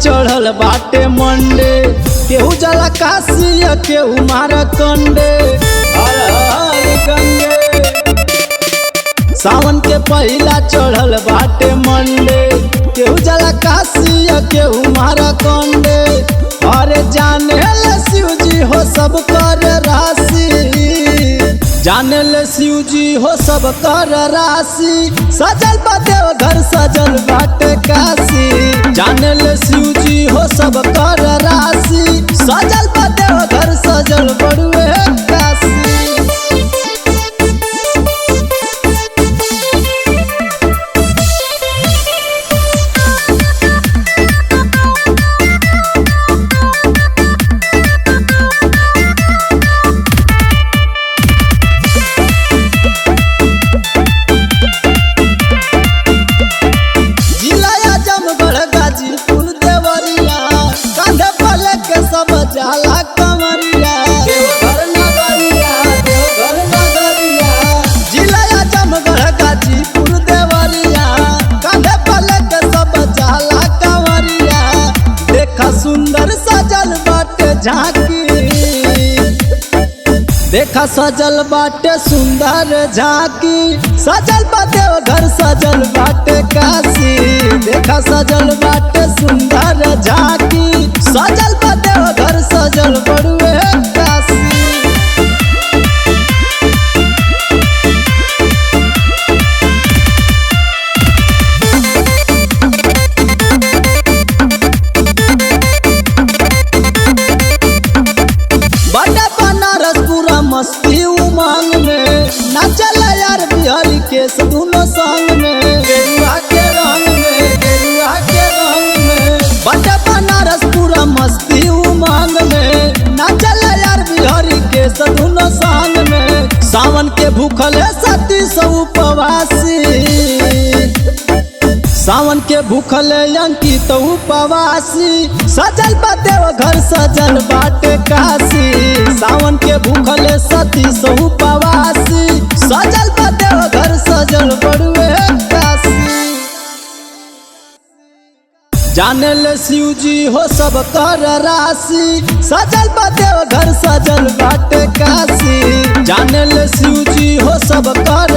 चढ़ल बाटे मंडे, केहू जला काशी केहू मारा कंडे। हर हर गंगे सावन के पहिला चढ़ल बाटे मंडे, केहू जला काशी केहू मारा कंडे। अरे जाने ले शिव जी हो सब कर राशि, जाने ले शिव जी हो सब कर राशि। सजल बा देवघर सजल बाटे काशी, जाने ले शिव जी हो सब कर राशि। सजल बा देवघर सजल बड़ुए काशी। जाला कमरिया देवघर नगरिया, देवघर नगरिया। जिला आजमगढ़ गाजीपुर देवरिया, कांधे पले के सब जाला कमरिया। देखा सुंदर सजल बाटे झांकी, देखा सजल बाटे सुंदर झांकी। सजल बा देवघर सजल बाटे काशी, देखा सजल बाटे सुंदर झांकी। सजल बा देवघर सजल बड़ुए काशी। बड़ा बनारस पूरा मस्ती उमंग में, नाचल यार बिहारी के दोनों संग में। गेरुआ के रंग में, गेरुआ के रंग में। बड़ा बनारस पूरा मस्ती उमंग में, नाचल यार बिहारी के दोनों संग में। सावन के भूखल सती सौ उपवासी, सावन के भूखल अंकित उपवासी। सजल बा देवघर सजल बाटे काशी, सावन के भूखल सती सौ उपवासी। सजल बा देवघर सजल बड़ुए काशी। जाने ले शिव जी हो सब कर राशि, सजल बा देवघर सजल बाटे काशी। जाने ले शिव जी हो सब कर